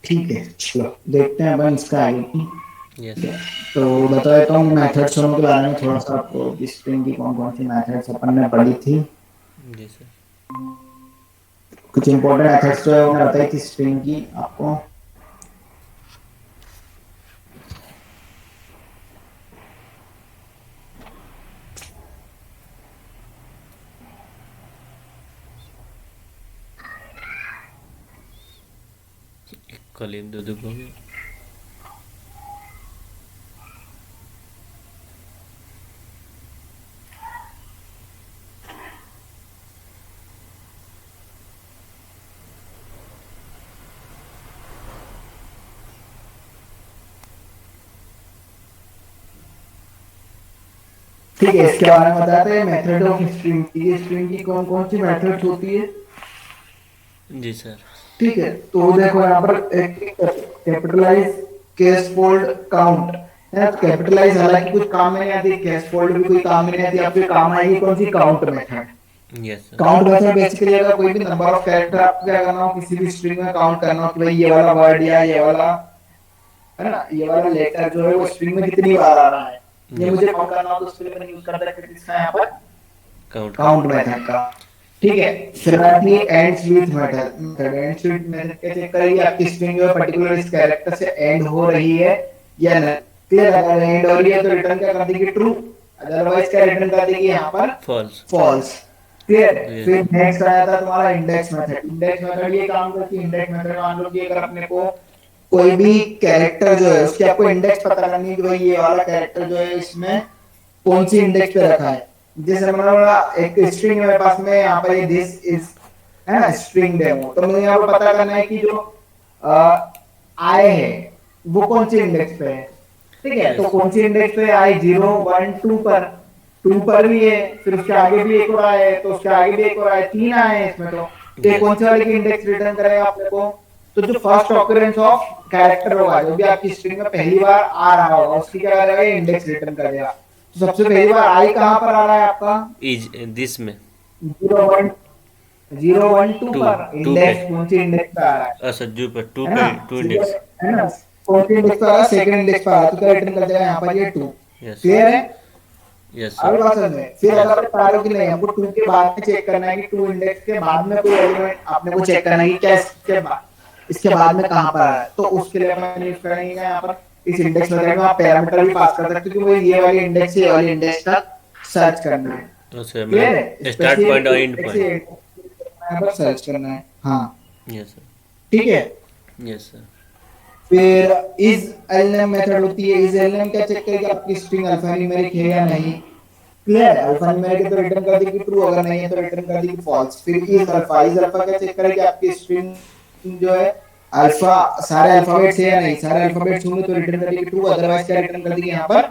ठीक है, चलो देखते हैं अपन इसका आगे की। यस ठीक है, सर। तो बता देता हूँ मेथड्स दोनों के बारे में थोड़ा सा आपको कि स्ट्रिंग की कौन कौन सी मेथड्स अपन ने पढ़ी थी। जी सर। कुछ इंपॉर्टेंट मेथड्स जो है वो मैंने बताई थी स्ट्रिंग की आपको। एक कलीम दो दुख हो गया। ठीक है, इसके बारे में बताते हैं मेथड ऑफ स्ट्रिंग की। स्ट्रिंग की कौन कौन सी मेथड्स होती है। जी सर। ठीक है, तो देखो यहाँ पर एक कैपिटलाइज, केस फोल्ड, काउंट है। कैपिटलाइज हालांकि कुछ काम में नहीं आती, केस फोल्ड भी कोई काम में नहीं आती, आपके काम आएगी कौन सी, count method. Yes sir. Count method basically अगर कोई भी नंबर ऑफ कैरेक्टर आपको क्या करना हो किसी भी स्ट्रिंग में काउंट करना हो कि भाई ये वाला वर्ड या ये वाला है ना, ये वाला लेटर जो है वो स्ट्रिंग में कितनी बार आ रहा है, ये यस मुझे काउंट करना हो तो उसके लिए मैंने यूज करता है किसका यहाँ पर, काउंट का। काउंट मेथड का। ठीक है, फिर आती है ends with method. Ends with method क्या चेक करेगी आपकी स्ट्रिंग जो है पर्टिकुलर इस कैरेक्टर से एंड हो रही है या नहीं। क्लियर, अगर एंड हो रही है तो रिटर्न क्या कर देगी, ट्रू। अदरवाइज क्या रिटर्न कर देगी यहाँ पर, फॉल्स। फॉल्स। क्लियर है। यस। फिर नेक्स्ट आया था तुम्हारा इंडेक्स मेथड। इंडेक्स मेथड ये काम करती है, इंडेक्स मेथड मान लो कि अगर अपने को कोई भी कैरेक्टर जो है उसकी आपको इंडेक्स पता करनी है कि भाई ये वाला कैरेक्टर जो है इसमें कौन सी इंडेक्स पे रखा है। जैसे मतलब एक स्ट्रिंग है मेरे पास में, यहाँ पर ये दिस इज है ना स्ट्रिंग डेमो, तो मुझे यहाँ पर पता करना है कि जो आई है वो कौन सी इंडेक्स पे है। ठीक है, तो यस। कौन सी इंडेक्स पे आई, 0 1 2 पर, 2 पर भी है, फिर उसके आगे भी एक और आया है, तो उसके आगे भी एक और आया है, 3 आए हैं इसमें। तो ये यस। कौन से वाले की इंडेक्स रिटर्न करेगा अपने को, तो जो फर्स्ट ऑकरेंस ऑफ कैरेक्टर होगा जो भी आपकी स्ट्रिंग में पहली बार आ रहा होगा उसकी क्या करेगा, ये इंडेक्स रिटर्न करेगा। तो सबसे पहली बार आई कहाँ पर आ रहा है आपका, इज दिस में। 0 1, 0 1 2 टू। पर। टू पे। इंडेक्स कौन सी इंडेक्स पे आ रहा अच्छा जू पे टू है ना, पे टू इंडेक्स। है ना, कौन सी इंडेक्स पे आ रहा है, सेकंड इंडेक्स पे आ रहा है, तो क्या रिटर्न कर देगा यहाँ पर, ये 2। यस। क्लियर है। यस अभी सर। बात समझ में, फिर यस। अगर बता रहे हो कि नहीं हमको 2 के बाद में चेक करना है कि 2 इंडेक्स के बाद में कोई एलिमेंट अपने को चेक करना है कि क्या इसके बाद में कहां पर आ रहा है, तो उसके लिए अपन यूज करेंगे यहाँ पर इस इंडेक्स मेथड में आप पैरामीटर भी पास कर सकते हो कि मुझे ये वाली इंडेक्स से ये वाली इंडेक्स तक सर्च करना है। अच्छा क्लियर है, मतलब स्टार्ट पॉइंट और स्पेसिफिक एंड इंडेक्स से पॉइंट। यहाँ पर सर्च करना है। हाँ, यस सर। ठीक है। Yes sir. फिर इज एलएम मेथड होती है। इज एलएम क्या चेक करेगी आपकी स्ट्रिंग अल्फान्यूमेरिक है या नहीं। क्लियर है, अल्फा न्यूमेरिक है तो रिटर्न कर देगी ट्रू, अगर नहीं है तो रिटर्न कर देगी फॉल्स। फिर इज अल्फा, इज अल्फा क्या चेक करेगी आपकी स्ट्रिंग जो है अल्फा सारे अल्फाबेट्स है या नहीं, सारे अल्फाबेट्स होंगे तो रिटर्न कर देगी ट्रू, अदरवाइज क्या रिटर्न कर देगी यहाँ पर,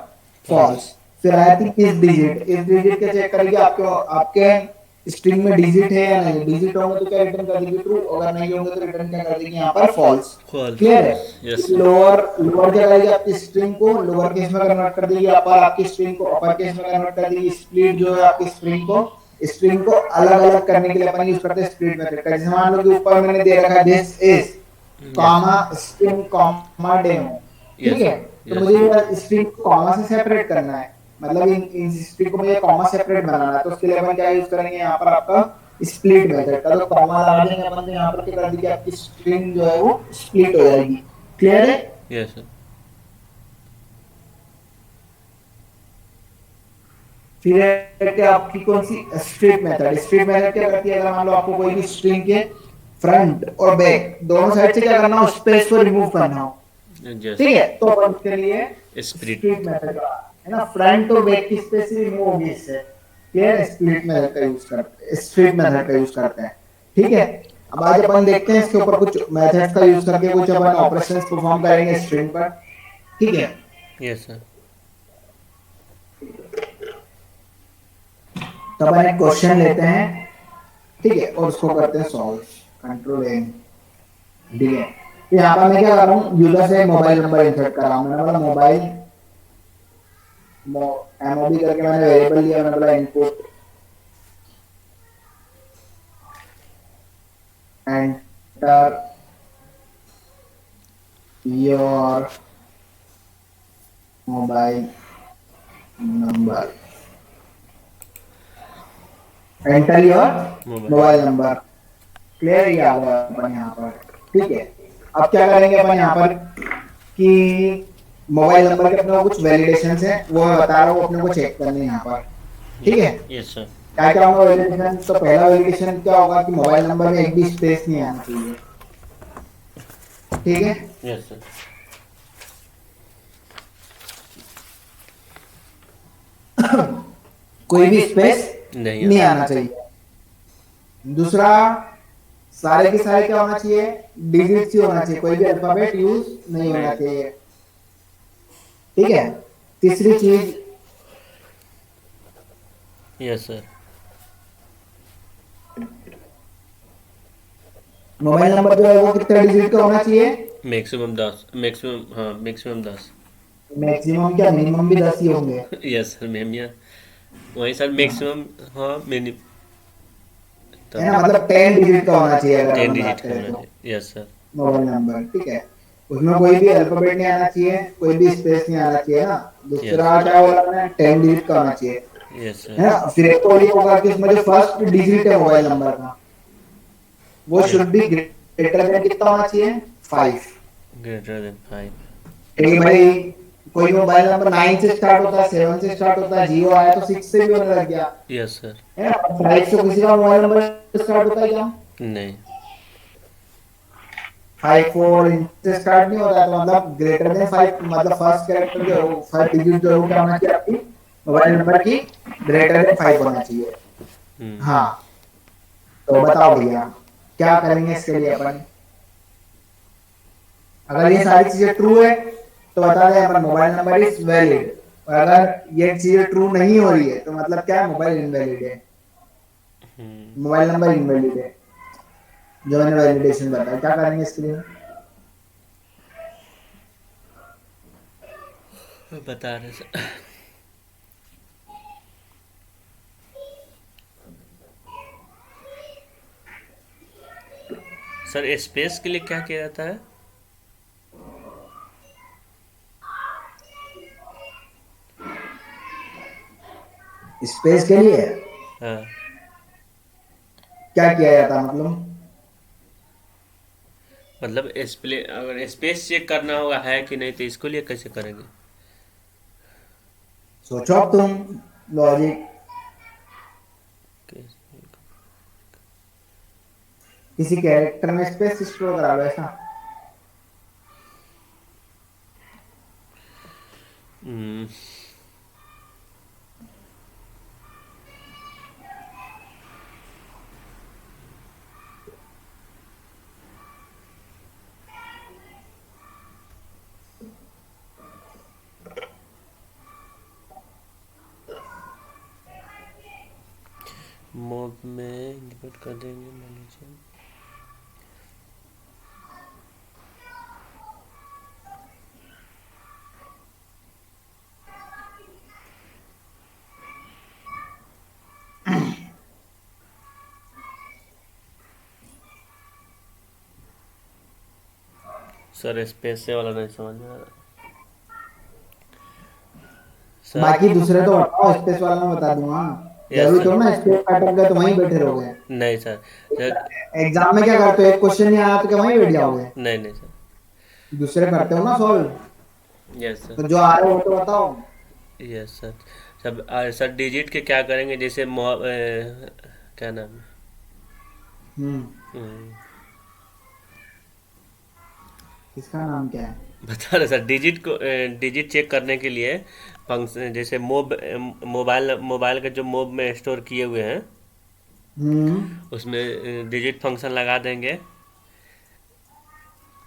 फॉल्स। फॉल्स। फिर आया थी इस डिजिट। इस डिजिट क्या चेक करेगी आपके आपके स्ट्रिंग में डिजिट है या नहीं, डिजिट होंगे तो क्या रिटर्न कर देगी ट्रू, अगर नहीं होंगे तो रिटर्न क्या कर देगी यहाँ पर, फॉल्स। फॉल्स। क्लियर है। Yes sir. लोअर लोअर क्या करेगी आपकी स्ट्रिंग को लोअर केस में कन्वर्ट कर देगी, अपर आपकी स्ट्रिंग को अपर केस में कन्वर्ट कर देगी। स्प्लिट जो है आपकी स्ट्रिंग को अलग अलग करने के लिए अपन यूज करते हैं स्प्लिट मेथड का। जैसे मान लो कि ऊपर मैंने दे रखा है this is yes. Comma string comma demo. ठीक यस है, सर। तो यस। मुझे स्ट्रिंग को कॉमा से सेपरेट करना है, मतलब इन स्ट्रिंग को मुझे कॉमा सेपरेट बनाना है, तो उसके लिए अपन क्या यूज करेंगे यहाँ पर आपका स्प्लिट मेथड का। तो कॉमा लगा देंगे अपन, तो यहाँ पर क्या कर देगी आपकी स्ट्रिंग जो है वो स्प्लिट हो जाएगी। क्लियर है। Yes sir. फिर है कि आपकी कौन सी स्ट्रिप मेथड। स्ट्रिप मेथड क्या करती है, अगर मान लो आपको कोई भी स्ट्रिंग के फ्रंट और बैक दोनों साइड से क्या करना हो, स्पेस को रिमूव करना हो। यस। ठीक है, तो अपन उसके लिए स्प्लिट। स्ट्रिप मेथड का है ना, फ्रंट और बैक की स्पेस रिमूव होगी इससे। क्लियर, स्प्लिट मेथड का यूज करते हैं, स्ट्रिप मेथड का यूज करते हैं। ठीक है, अब आज अपन देखते हैं इसके ऊपर कुछ मेथड्स का यूज करके कुछ अपन ऑपरेशंस परफॉर्म करेंगे स्ट्रिंग पर। ठीक है, यस सर। तो अपन एक क्वेश्चन लेते हैं। ठीक है, और उसको करते हैं सॉल्व। Control N. ठीक है, तो यहाँ पर मैं क्या कर रहा हूँ, यूजर से मोबाइल नंबर इंसर्ट कर रहा हूँ। मैंने बोला मोबाइल एमओबी करके मैंने वेरिएबल लिया, मैंने बोला input enter your mobile number, enter your mobile. Mobile number. Clear, ये आ गया अपन यहाँ पर। ठीक है, अब क्या करेंगे अपन यहाँ पर कि मोबाइल नंबर के अपने को कुछ वैलिडेशन है, वो मैं बता रहा हूँ, अपने को चेक करने हैं यहाँ पर। ठीक है, यस सर। क्या क्या होगा वैलिडेशन? तो पहला वैलिडेशन क्या होगा कि मोबाइल नंबर में एक भी स्पेस नहीं आना चाहिए। ठीक है, यस सर। कोई भी स्पेस नहीं नहीं आता। आना चाहिए। दूसरा, सारे के सारे क्या होना चाहिए? डिजिट्स ही होना चाहिए, कोई भी अल्फाबेट यूज नहीं होना चाहिए। ठीक है, तीसरी चीज, यस सर। मोबाइल नंबर जो है वो कितने डिजिट का होना चाहिए? मैक्सिमम 10, मैक्सिमम, हाँ मैक्सिमम 10। मैक्सिमम क्या, मिनिमम भी 10 ही होंगे। यस सर मैम, या वही सर मैक्सिमम, हाँ मिनिमम, है ना, तब मतलब 10 डिजिट का होना चाहिए अगर 10 अपन डिजिट बात का करें होना तो चाहिए। Yes sir. Mobile number. ठीक है, उसमें कोई भी अल्फाबेट नहीं आना चाहिए, कोई भी स्पेस नहीं आना चाहिए ना। यस। दूसरा क्या बोला मैंने, 10 डिजिट का होना चाहिए। यस है सर। ना, फिर एक और ये होगा कि उसमें जो फर्स्ट डिजिट है मोबाइल नंबर का, वो शुड बी ग्रेटर देन कितना होना चाहिए? 5। Greater than 5। ठीक है भाई, कोई मोबाइल नंबर 9 से स्टार्ट होता है, 7 से स्टार्ट होता है, 0 आया तो 6 से भी होने लग गया। Yes sir. है ना, 5 से किसी का मोबाइल नंबर स्टार्ट होता है क्या? नहीं। 5 4 इनसे स्टार्ट नहीं होता है, तो मतलब ग्रेटर देन 5, मतलब फर्स्ट कैरेक्टर जो है वो, फर्स्ट डिजिट जो है वो क्या होना चाहिए आपकी मोबाइल नंबर की? ग्रेटर देन 5 होना चाहिए। हाँ, तो बताओ भैया क्या करेंगे इसके लिए अपन? अगर ये सारी चीजें ट्रू है तो बता दें अपन मोबाइल नंबर इज वैलिड, और अगर ये चीजें ट्रू नहीं हो रही है तो मतलब क्या है, मोबाइल इनवैलिड है, मोबाइल नंबर इनवैलिड है। जो मैंने वैलिडेशन बताया, क्या करेंगे इसके लिए? बता रहे सर। सर स्पेस के लिए क्या किया जाता है? स्पेस के लिए हाँ, क्या किया जाता है मतलब? मतलब अगर स्पेस चेक करना होगा है कि नहीं, तो इसको लिए कैसे करेंगे? सोचो अब तुम, लॉजिक, किसी कैरेक्टर में स्पेस एक्सप्लोर करा लो ऐसा। हम्म, मोब में इंक्लूड कर देंगे, मान लीजिए। सर स्पेस से वाला नहीं समझ में आ रहा सर। बाकी दूसरे तो बताओ, स्पेस वाला मैं बता दूंगा। यस जरूरी सर। थोड़ा ना स्पेस अटक गए तो वहीं बैठे रहोगे। नहीं सर। सर एग्जाम में क्या करते हो, एक क्वेश्चन नहीं आया तो क्या वहीं बैठ जाओगे? नहीं नहीं सर। दूसरे करते हो ना सॉल्व, यस सर। तो जो आ रहा है वो तो बताओ। Yes sir. सर डिजिट के क्या करेंगे, जैसे क्या नाम है? हम्म, हम्म, इसका नाम क्या है? बता रहे सर, डिजिट चेक करने के लिए फंक्शन, जैसे मोबाइल मोबाइल के जो मोब में स्टोर किए हुए हैं, हम्म, उसमें डिजिट फंक्शन लगा देंगे।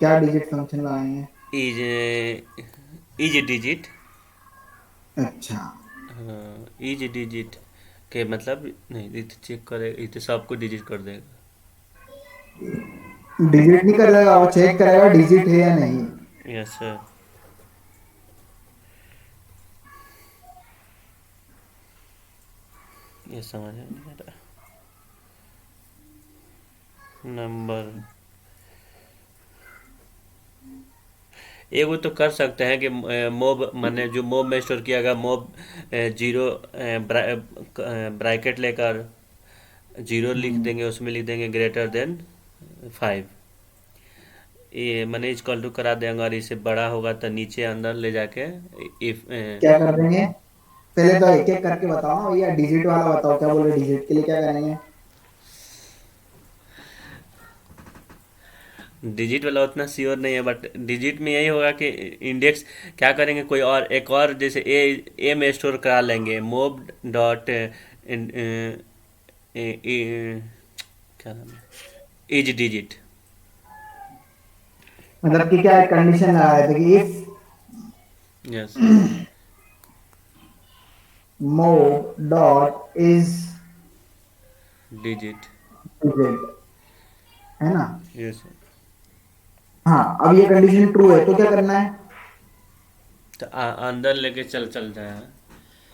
क्या डिजिट फंक्शन लगाएंगे? Is is digit. अच्छा, हाँ, इज डिजिट के मतलब नहीं, ये तो चेक करे, ये तो सबको डिजिट कर देगा। डिजिट नहीं करेगा, वो चेक करेगा डिजिट है या नहीं। Yes sir. ये समझ में नहीं आ रहा। नंबर एगो तो कर सकते हैं कि मोब मैंने जो मोब में स्टोर किया गया मोब जीरो ब्रैकेट लेकर जीरो लिख हम्म, देंगे, उसमें लिख देंगे ग्रेटर देन 5। ये मैंने इक्वल टू करा देंगे, और इसे बड़ा होगा तो नीचे अंदर ले जाके इफ क्या कर देंगे? पहले तो एक एक करके बताओ ना भैया, डिजिट वाला बताओ, क्या बोल रहे डिजिट के लिए क्या करेंगे? डिजिट वाला उतना श्योर नहीं है, बट डिजिट में यही होगा कि इंडेक्स क्या करेंगे, कोई और एक और जैसे ए में स्टोर करा लेंगे मोब डॉट क्या नाम है, इज डिजिट। मतलब कि क्या कंडीशन लगा रहे थे कि if yes. Mob dot is digit. Digit, है ना? यस। हाँ, अब ये कंडीशन ट्रू है तो क्या करना है? तो अंदर लेके चल जाए।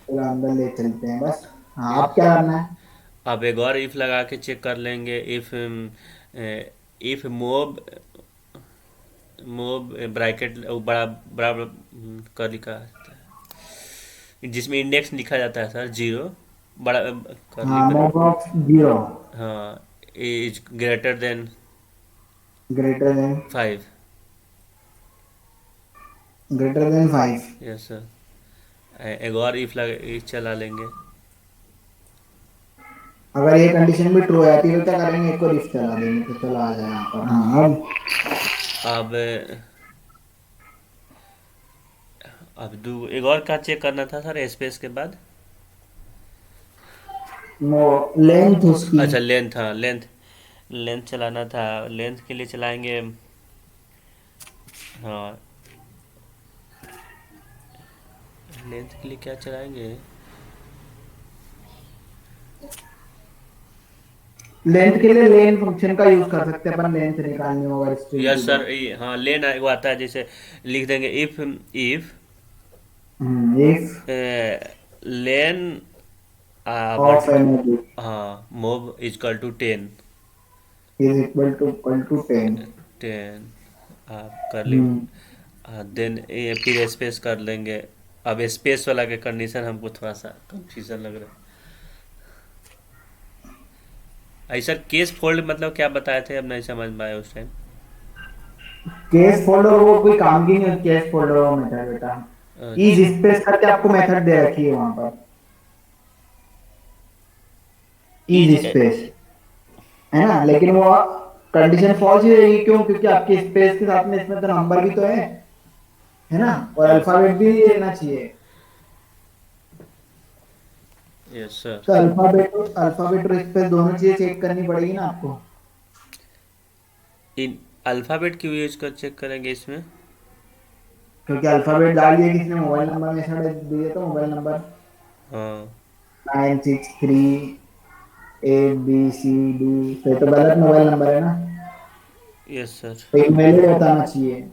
चलो अंदर ले चलते हैं बस। हाँ, अब क्या करना है? अब एक और इफ लगा के चेक कर लेंगे, इफ मोब मोब ब्रैकेट बड़ा बड़ा कर लिखा है जिसमें इंडेक्स लिखा जाता है सर, जीरो बड़ा करली हाँ, कर। मोब ऑफ जीरो हाँ, is greater then greater than 5। Greater than 5। Yes sir. एक और इफ लगा इफ चला लेंगे। अगर ये कंडीशन भी ट्रू हो जाती है तो क्या करेंगे? एक और इफ चला देंगे तो चलो आ जाए यहाँ पर। हाँ, अब अब दो एक और का चेक करना था सर स्पेस के बाद। अब लेंथ उसकी। अच्छा लेंथ, हाँ लेंथ। लेंथ चलाना था, लेंथ के लिए चलाएंगे। हाँ, लेंथ के लिए क्या चलाएंगे। लेंथ के लिए लेन फंक्शन का यूज कर सकते हैं अपन, लेंथ निकालनी हो अगर स्ट्रिंग की यस तो। सर, ये हाँ लेन वो आता है, जैसे लिख देंगे if if if len of multi n हाँ move is equal to 10। Is equal to 10। 10 आप कर ली। देन फिर स्पेस कर लेंगे। अब स्पेस वाला के कंडीशन हमको थोड़ा सा कंफ्यूजन लग रहा है। ऐसा केस फोल्ड मतलब क्या बताए थे, अब नहीं समझ में आया उस टाइम। केस फोल्डर वो कोई काम की नहीं होती, केस फोल्डर वो मेथड बेटा। इज स्पेस करके आपको मेथड दे रखी है वहां पर, इज इज स्पेस, है ना? लेकिन वो कंडीशन फॉल्स ही रहेगी, क्यों? क्योंकि आपके स्पेस के साथ में इसमें तो नंबर भी तो है ना? और यस। अल्फाबेट भी रहना चाहिए। Yes sir. तो अल्फाबेट और स्पेस दोनों चीजें चेक करनी पड़ेगी ना आपको। इन अल्फ़ाबेट क्यों यूज कर चेक करेंगे इसमें। क्योंकि अल्फाबेट डाल दिया किसने, मोबाइल नंबर में ऐसा दिया तो मोबाइल नंबर हाँ। 963 ABCD, तो ये तो गलत मोबाइल नंबर है ना, यस सर। तो इनवैलिड बताना चाहिए।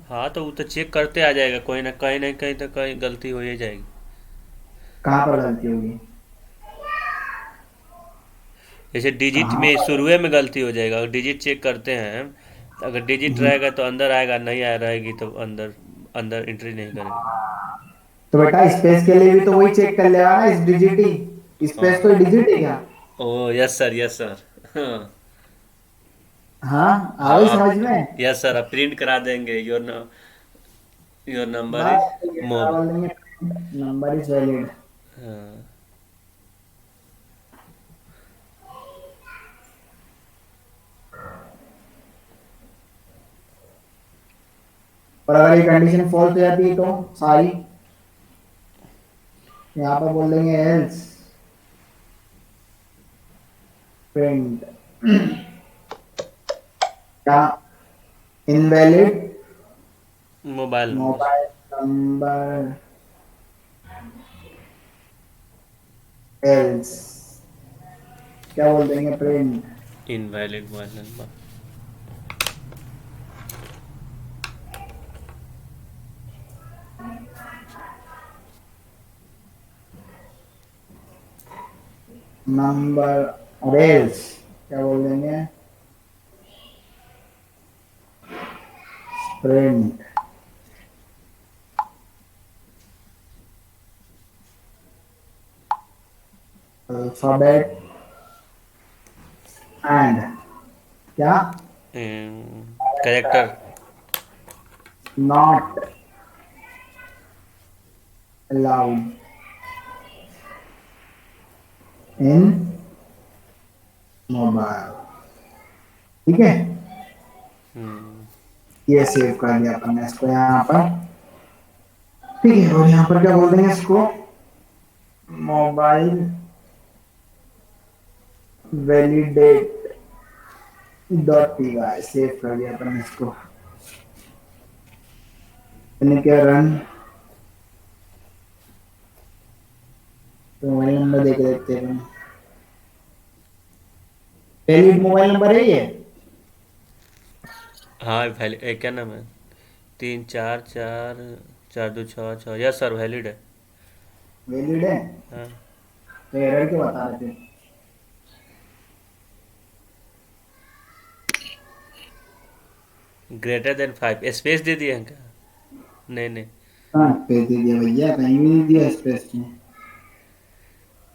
हाँ तो वो तो चेक करते आ जाएगा, कोई ना कहीं ना कहीं तो कहीं गलती हो ही जाएगी। कहाँ पर गलती होगी? जैसे डिजिट कहाँ में पर? शुरुए में गलती हो जाएगा, अगर डिजिट चेक करते हैं तो अगर डिजिट हम्म, रहेगा तो अंदर आएगा, नहीं आ रहेगी तो अंदर अंदर एंट्री नहीं करेगा। तो बेटा स्पेस के लिए भी तो वही चेक कर लेगा ना, इस डिजिट ही, स्पेस हाँ। कोई डिजिट है क्या? ओ यस सर, यस सर। हाँ। हाँ, आ हाँ गई आप, समझ में? यस सर, आप प्रिंट करा देंगे योर नंबर इज बस ये क्या मोब। बोल देंगे, नंबर इज वैलिड। हाँ। और अगर ये कंडीशन फॉल्स हो जाती है तो सारी, यहाँ पर बोल देंगे एल्स प्रिंट क्या, invalid mobile number. Mobile number else, क्या बोल देंगे, print invalid mobile number. Number और एल्स क्या बोल देंगे, प्रिंट अल्फाबेट एंड क्या character not allowed in mobile. ठीक है, ये सेव कर दिया अपन ने इसको यहाँ पर। ठीक है, और यहाँ पर क्या बोल देंगे इसको, mobile validate dot P Y, save कर दिया अपन ने इसको। मैंने क्या रन, तो मोबाइल नंबर देख लेते हैं। वैलिड मोबाइल नंबर है ये, हाँ क्या नाम है, 344 4266, यस सर वैलिड है। वैलिड है। हाँ तो एरर क्यों बता रहे थे? ग्रेटर देन 5 स्पेस दे दिए हैं क्या? नहीं नहीं, हाँ स्पेस दे दिया भैया, कहीं भी नहीं दिया स्पेस में।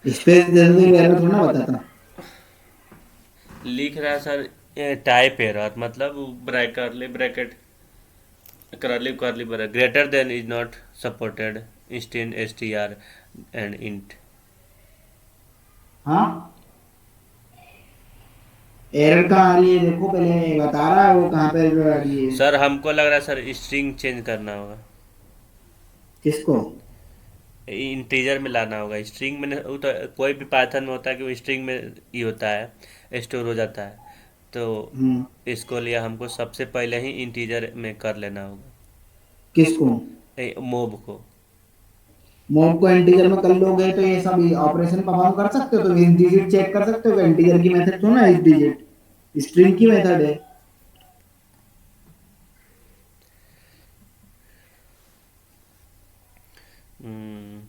स्पेस दे दो एरर थोड़ा ना बताता। लिख रहा है सर टाइप एरर, मतलब ब्रैकेट करली bracket, greater than is not supported instant str and int. हाँ एरर कहाँ आ रही है देखो, पहले बता रहा है वो कहाँ पे एरर आ रही है। सर हमको लग रहा है सर स्ट्रिंग चेंज करना होगा, किसको? इंटीजर में लाना होगा। स्ट्रिंग में वो तो कोई भी पाइथन में होता है कि वो स्ट्रिंग में ही होता है, स्टोर हो जाता है। तो हम्म, इसको लिए हमको सबसे पहले ही इंटीजर में कर लेना होगा, किसको? मोब को। मॉब को इंटीजर में कर लोगे तो ये सब ऑपरेशन परफॉर्म कर सकते हो, तो इस डिजिट चेक कर सकते हो। इंटीजर की मेथड तो ना इस डिजिट, स्ट्रिंग की मेथड है। हम्म,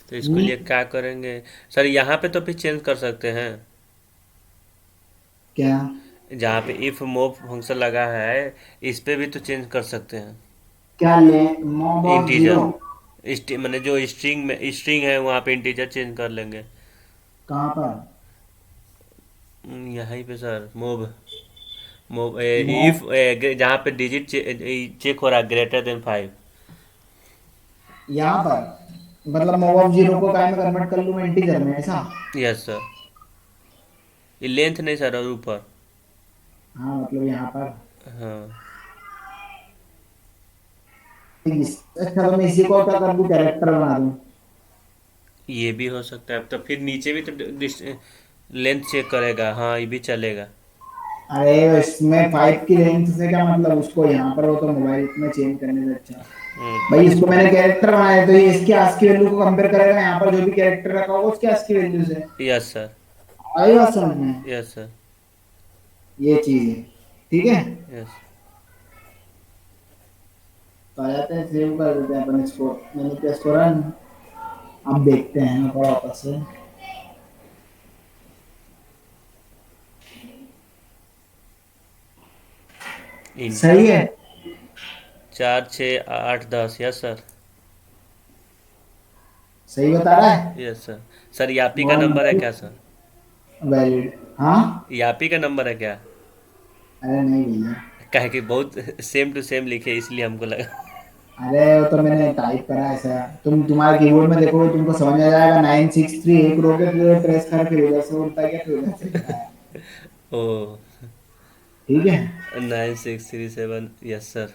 तो इसके लिए क्या करेंगे सर? यहाँ पे तो फिर चेंज कर सकते हैं, क्या? जहाँ पे इफ मोब फंक्शन लगा है इस पे भी तो चेंज कर सकते हैं। क्या ले, मॉब ऑफ जीरो? इंटीजर मैंने जो स्ट्रिंग है वहाँ पे इंटीजर चेंज कर लेंगे। कहाँ पर? यहीं पे sir, mob mob mob if जहाँ पे डिजिट चेक हो रहा है ग्रेटर देन 5। यहाँ पर, मतलब मॉब ऑफ जीरो को काय में कन्वर्ट कर लूँ मैं, इंटीजर में, ऐसा? यस सर, ये लेंथ नहीं सर, और ऊपर। हाँ मतलब यहाँ पर। हाँ अच्छा तो मैं इसी को क्या कर दूँ, कैरेक्टर बना दूँ? ये भी हो सकता है, तो फिर नीचे भी तो लेंथ चेक करेगा, हाँ ये भी चलेगा। अरे इसमें 5 की रेंज से क्या मतलब, उसको यहाँ पर हो तो मोबाइल में चेंज करने से अच्छा। भाई इसको मैंने कैरेक्टर बनाया है, तो ये इसकी आस्की वैल्यू को कंपेयर करेगा यहाँ पर, जो भी कैरेक्टर रखा होगा उसकी आस्की वैल्यू से। यस सर, आई बात समझ में? यस सर, ये चीज है, ठीक है। यस। तो आ जाते हैं, सेव कर देते हैं अपन इसको। मैंने प्रेस करा, अब देखते हैं थोड़ा वापस से। सही है। 4 6 8 10, यस सर, सही बता रहा है। Yes sir. सर यापी का मोबाइल नंबर है नंबर क्या सर? वैलिड, हाँ। यापी का नंबर है क्या? अरे नहीं भैया, काहे कि बहुत सेम टू सेम लिखे इसलिए हमको लगा। अरे वो तो मैंने टाइप करा है ऐसा। तुम्हारे कीबोर्ड में देखो, तुमको समझ आ जाएगा। 963 एक रोके फिर ट्रेस कर, फिर उधर से उल्टा गया, फिर उधर से लिखा है। ओ, ठीक है। 9637, यस सर।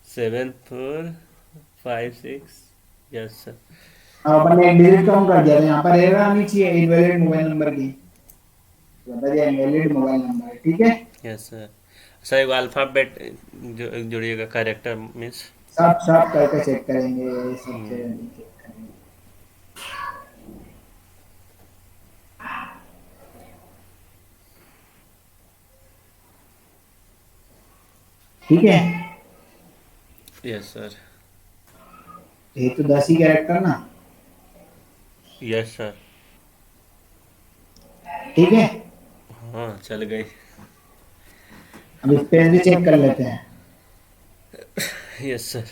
7456, yes sir. अब अपन ने एक डिजिट कम कर दिया, तो यहाँ पर एरर आनी चाहिए इनवैलिड मोबाइल नंबर की। तो बता दिया इनवैलिड मोबाइल नंबर, ठीक है। Yes sir. सर एगो अल्फ़ाबेट जोड़िएगा, कैरेक्टर मीन्स। सब सब करके चेक करेंगे, सबसे चेक करेंगे। ठीक है, यस सर। ये तो 10 ही कैरेक्टर ना। Yes sir. ठीक है, हाँ चल गई। अब स्पेस भी चेक कर लेते हैं। Yes sir.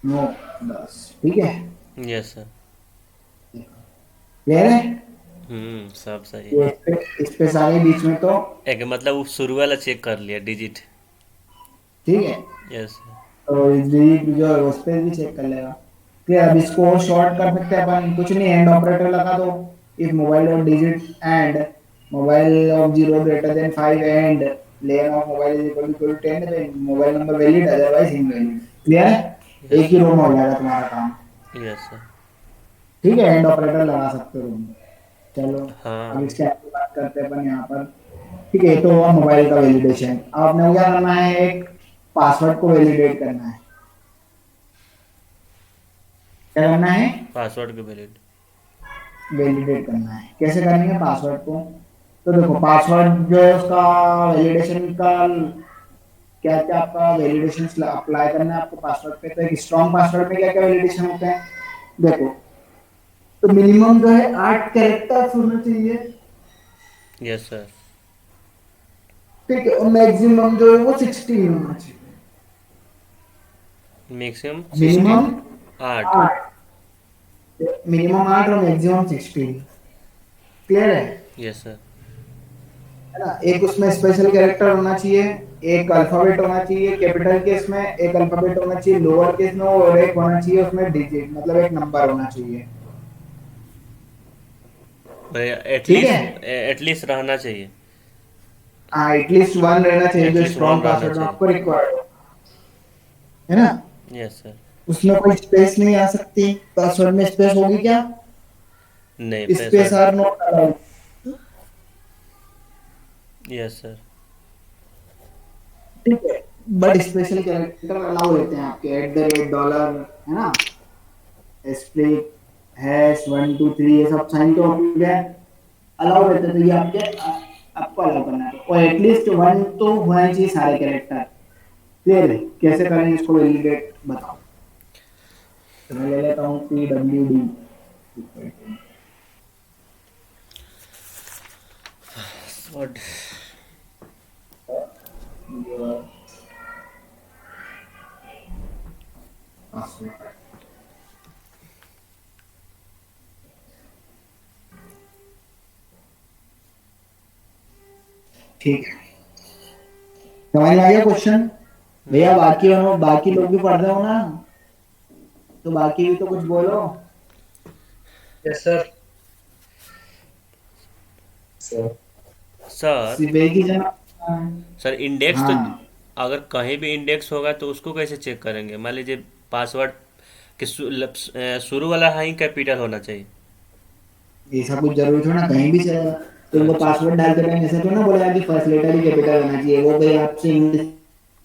नो, 10, ठीक है। Yes sir. क्लियर है? सब सही। ये स्पेस आ गई बीच में तो। एक मतलब वो शुरू वाला चेक कर लिया डिजिट। ठीक है, यस सर। तो इस डिजिट जो है उस पे भी चेक कर लेगा। फिर अब इसको शॉर्ट कर सकते हैं अपन, कुछ नहीं, एंड ऑपरेटर लगा दो। If mobile of digit and mobile of 0 greater than 5 and len of mobile is equal to 10, mobile number valid otherwise invalid. Clear है? यस एक ही सर। रो में हो जाएगा तुम्हारा काम। Yes sir. ठीक है, एंड ऑपरेटर लगा सकते हो तुम। चलो, अब हाँ। इसके आगे बात करते हैं अपन यहाँ पर। ठीक है, तो हुआ मोबाइल का वैलिडेशन। अब आपने क्या करना है, एक पासवर्ड को वैलिडेट करना है। क्या करना है? पासवर्ड के वैलिड। वैलिडेट करना है। कैसे करेंगे पासवर्ड को? तो देखो, पासवर्ड जो है उसका वैलिडेशन का क्या क्या आपका वैलिडेशन अप्लाई करना है आपको पासवर्ड पे। तो एक स्ट्रॉन्ग पासवर्ड में क्या क्या वैलिडेशन होते हैं, देखो। तो मिनिमम जो है 8 कैरेक्टर्स होना चाहिए। Yes sir. ठीक है, और मैक्सिमम जो है वो 16 होना चाहिए। Maximum minimum 16। 8। 8, मिनिमम 8 और मैक्सिमम 16। क्लियर है? Yes sir. है ना? एक उसमें स्पेशल कैरेक्टर होना चाहिए, एक अल्फाबेट होना चाहिए कैपिटल केस में, एक अल्फाबेट होना चाहिए लोअर केस में, और एक होना चाहिए उसमें डिजिट, मतलब एक नंबर होना चाहिए। ठीक है, एटलीस्ट एटलीस्ट रहना चाहिए। हाँ, एटलीस्ट 1 रहना चाहिए जो एटलीस्ट वन स्ट्रॉन्ग रहना पासवर्ड में चाहिए। आपको रिक्वायर्ड है ना। Yes sir. उसमें कोई स्पेस नहीं आ सकती, पासवर्ड में स्पेस होगी क्या? नहीं स्पेस पैसा। Are not allowed. Yes sir. ठीक है, बट स्पेशल कैरेक्टर अलाउ रहते हैं आपके, $, है ना, स्प्लिट, #1 2 3, ये सब साइन तो हो गया, अलाउ रहते हैं। तो ये आपको अलाउ करना है, और एटलीस्ट 1 तो होना चाहिए सारे कैरेक्टर। क्लियर है? कैसे करें इसको वैलिडेट, बताओ। तो मैं ले लेता हूँ PWD और पासवर्ड। ठीक है, समझ में आ गया क्वेश्चन? भैया बाकी लोग भी पढ़ रहे हो ना, तो बाकी भी तो कुछ बोलो। Yes sir. Sir sir. सिर्फ एक ही जना। सर इंडेक्स तो हाँ, अगर कहीं भी इंडेक्स होगा तो उसको कैसे चेक करेंगे? मान लीजिए पासवर्ड कि शुरू वाला ही कैपिटल होना चाहिए। ऐसा कुछ जरूरी थोड़ा ना, कहीं भी चलेगा। तुमको अच्छा। पासवर्ड डालते टाइम ऐसा तो ना बोला कि फर्स्ट लेटर ही कैपिटल होना चाहिए, वो कोई आपसे इंग्लिश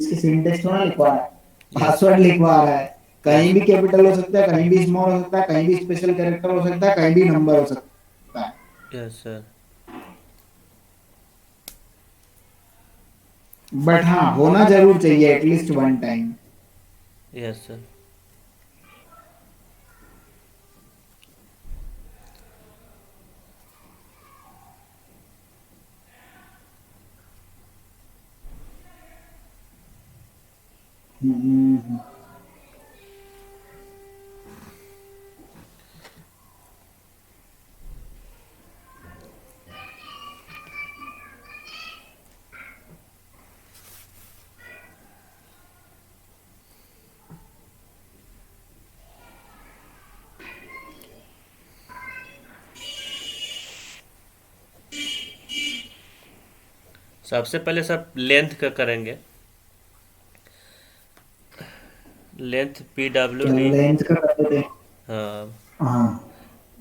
की सिंटेक्स थोड़ा लिखवा रहा है, यस। पासवर्ड लिखवा रहा है। कहीं यस। भी कैपिटल हो सकता है, कहीं भी स्मॉल हो सकता है, कहीं भी स्पेशल कैरेक्टर हो सकता है, कहीं भी नंबर हो सकता है। Yes sir. बट हाँ, होना जरूर चाहिए एटलीस्ट 1 टाइम। Yes sir. सबसे पहले सब लेंथ का करेंगे। लेंथ पी डब्ल्यू चलो डी। लेंथ का कर देते हैं। हाँ। हाँ,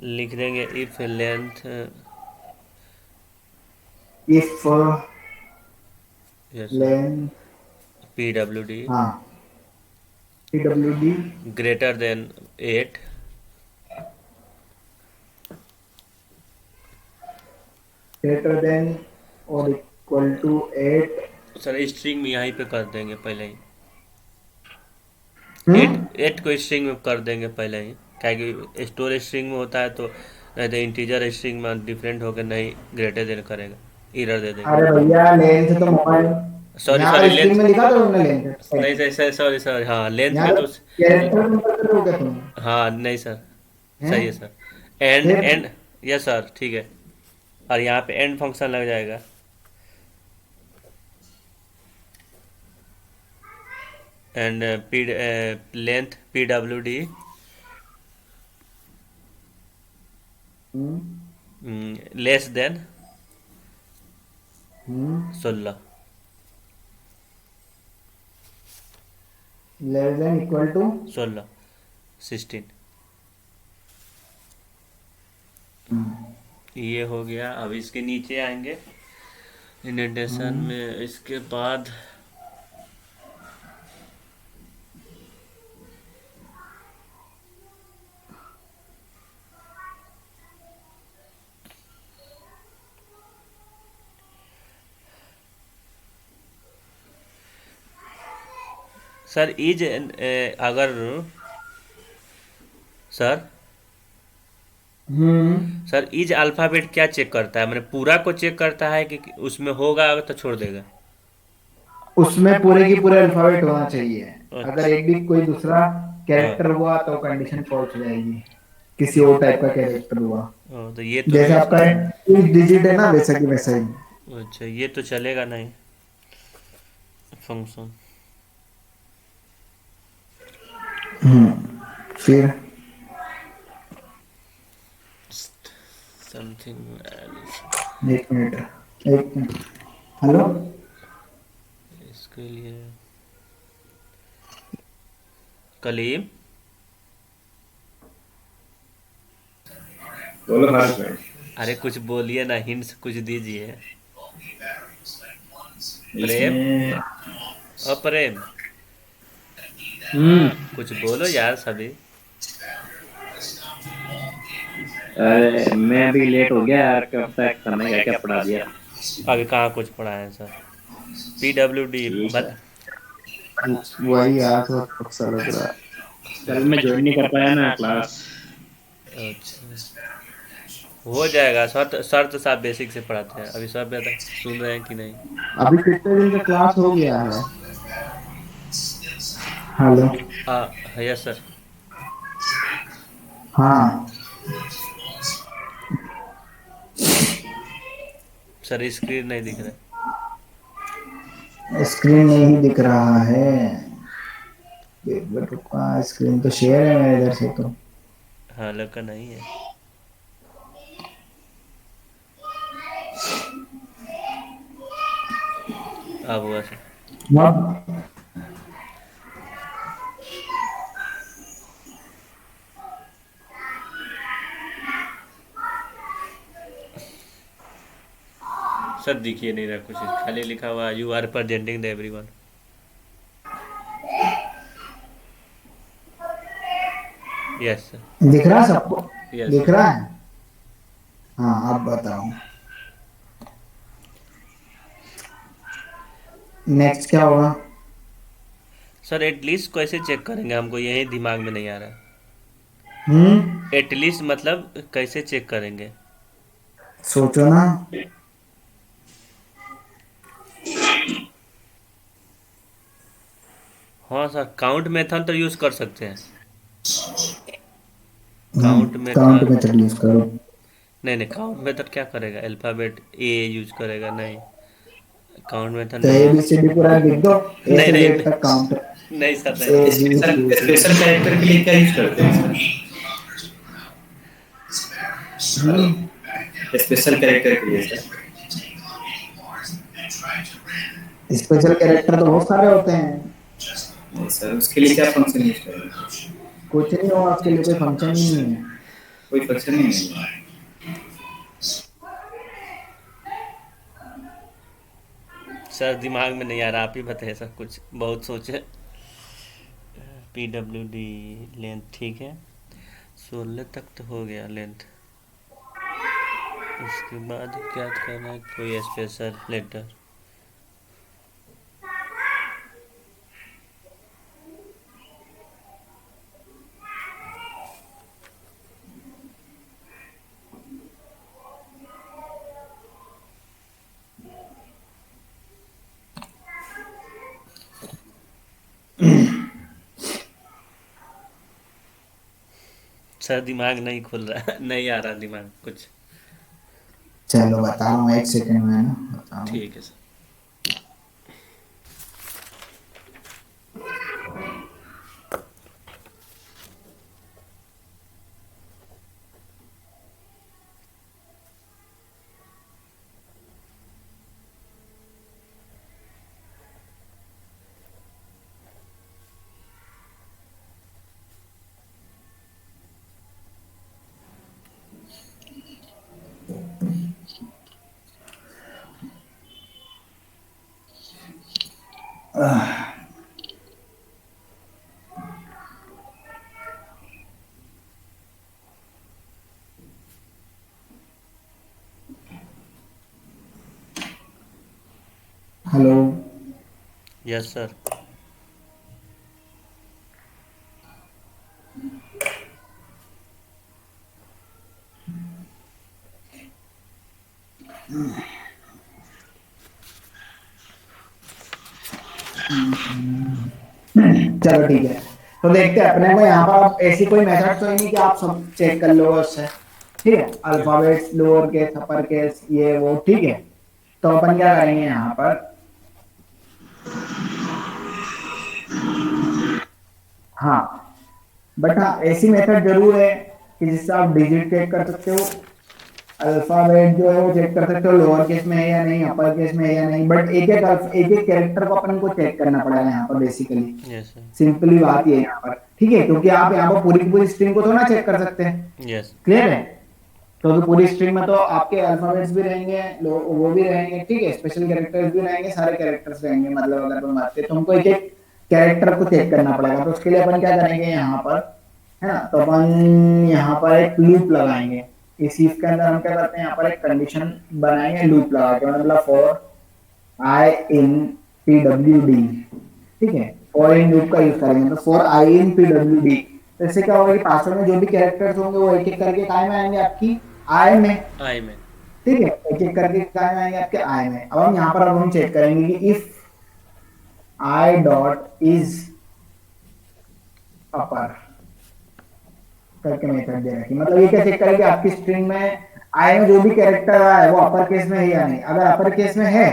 लिख देंगे if length. If yes sir. Length, P W D हाँ, PWD greater than 8। greater than or equal to 8, sir string में यहीं पे कर देंगे पहले ही। एट हम्म। एट को स्ट्रिंग में कर देंगे पहले ही, क्या कि स्टोर स्ट्रिंग में होता है तो, नहीं तो इंटीजर स्ट्रिंग में डिफरेंट होकर नहीं ग्रेटर देन करेगा, एरर दे देगा। अरे भैया लेंथ तो मोबाइल, सॉरी यहाँ सॉरी पर स्क्रीन लेंथ, में लिखा था तुमने लेंथ? नहीं सर सॉरी सर, हाँ लेंथ यहाँ में तो तो, कैरेक्टर में कर दोगे तुम? हाँ नहीं सर, हैं? सही है सर। एंड फिर एंड, यस सर ठीक है। और यहाँ पे एंड फंक्शन लग जाएगा। And P length P W D hmm less than hmm 16। Less than equal to 16 16। ये हो गया। अब इसके नीचे आएंगे इंडेंटेशन में, इसके बाद सर इज अगर सर सर इज अल्फ़ाबेट क्या चेक करता है, मैंने पूरा को चेक करता है कि उसमें होगा तो छोड़ देगा? उसमें पूरे की पूरे अल्फाबेट होना चाहिए। अगर अच्छा। एक भी कोई दूसरा हाँ। कैरेक्टर हुआ तो कंडीशन फॉल्स हो जाएगी, किसी और टाइप का कैरेक्टर हुआ। तो ये तो जैसे नहीं। आपका डिजिट है ना, वैसा की वैसा ही। अच्छा ये तो चलेगा नहीं फंक्शन। फिर समथिंग एल्स। एक मिनट, एक मिनट। हेलो। इसके लिए कलीम, बोलो भारत भाई। अरे कुछ बोलिए ना, हिंट्स कुछ दीजिए। प्रेम, इसमें अप्रेम, हम्म कुछ बोलो यार सभी। अरे मैं अभी लेट हो गया यार, कब तक समय क्या क्या पढ़ा दिया। अभी कहाँ कुछ पढ़ा है सर? पी डब्ल्यू डी ठीक है। वही यार थोड़ा पक्सा लग रहा है। कल मैं ज्वाइन नहीं कर पाया ना क्लास। अच्छा हो जाएगा सर, सर तो साहब बेसिक से पढ़ाते हैं। अभी सब बता सुन रहे हैं कि नहीं? अभी कितने दिन का क्लास हो गया है? हेलो। Yes sir. हाँ। सर स्क्रीन नहीं दिख रहा है। स्क्रीन नहीं दिख रहा है। एक मिनट रुका, स्क्रीन तो शेयर है मेरे इधर से तो। हाँ लड़का नहीं है। अब हुआ सर। अब सर दिखिए नहीं रहा कुछ, खाली लिखा हुआ you are presenting the everyone. Yes sir. दिख रहा है सबको? यस दिख रहा है? हाँ अब बताओ, नेक्स्ट क्या होगा? सर एटलीस्ट कैसे चेक करेंगे, हमको यही दिमाग में नहीं आ रहा। हम्म, एटलीस्ट मतलब कैसे चेक करेंगे? सोचो ना। हाँ सर काउंट मेथड तो यूज़ कर सकते हैं। Count count method, method use करो। नहीं नहीं काउंट मेथड क्या करेगा, अल्फ़ाबेट ए यूज करेगा नहीं, काउंट मेथड तो ए नहीं। बी सी डी पूरा लिख दो, ए नहीं से नहीं जेड तक काउंट। नहीं सर ए नहीं। B special C D. Special character के लिए क्या यूज करते हैं सर? स्पेशल कैरेक्टर के लिए सर। स्पेशल कैरेक्टर तो बहुत सारे होते हैं। नहीं सर, उसके लिए क्या फंक्शन यूज करेंगे? कुछ नहीं होगा उसके लिए, कोई फंक्शन ही नहीं है। कोई फंक्शन ही नहीं है। सर दिमाग में नहीं आ रहा, आप ही बताइए सर, कुछ बहुत सोचे। पी डब्ल्यू डी लेंथ ठीक है, 16 तक तो हो गया लेंथ। उसके बाद क्या करना है, कोई स्पेशल लेटर। सर दिमाग नहीं खुल रहा नहीं आ रहा दिमाग कुछ। चलो बता रहा हूँ, एक सेकंड में ना बता रहा हूँ। ठीक है सर। हेलो। Yes sir. चलो ठीक है, तो देखते हैं अपने को यहाँ पर। अब ऐसी कोई मेथड तो ही नहीं कि आप सब चेक कर लो उससे। ठीक है, alphabets, lower case, upper case, ये वो, ठीक है। तो अपन क्या करेंगे यहाँ पर, हाँ, बट हाँ ऐसी मेथड जरूर है कि जिससे आप डिजिट चेक कर सकते हो, अल्फाबेट जो है वो चेक कर सकते हो लोअर केस में है या नहीं, अपर केस में है या नहीं। बट एक एक कैरेक्टर को अपन को चेक करना पड़ेगा यहाँ पर बेसिकली। Yes sir. सिंपली बात ये है यहाँ पर, ठीक है, क्योंकि आप यहाँ पर पूरी की पूरी स्ट्रिंग को तो ना चेक कर सकते हैं। यस। क्लियर है? तो पूरी स्ट्रिंग में तो आपके अल्फाबेट्स भी रहेंगे, वो भी रहेंगे, ठीक है, स्पेशल कैरेक्टर्स भी रहेंगे, सारे कैरेक्टर्स रहेंगे। मतलब अगर अपन बात करें तो हमको एक एक कैरेक्टर को चेक करना पड़ेगा। तो उसके लिए अपन क्या करेंगे यहाँ पर, है ना, तो अपन यहाँ पर एक लूप लगाएंगे। इस इफ के अंदर हम क्या करते हैं, यहाँ पर एक कंडीशन बनाएंगे लूप लगा के, मतलब for I in P W D, ठीक है, फॉर इन लूप का यूज करेंगे। तो for I in P W D, तो इससे क्या होगा कि पासवर्ड में जो भी कैरेक्टर्स होंगे वो एक एक करके काय में आएंगे, आपकी आई में। आई में। ठीक है, एक एक करके काय में आएंगे, आपके आई में। अब हम यहाँ पर अब हम चेक करेंगे कि if I dot is upper करके मेथड दे रखी। मतलब ये क्या चेक करेंगे आपकी स्ट्रिंग में आई में जो भी कैरेक्टर आया है वो अपर केस में है या नहीं। अगर अपर केस में है,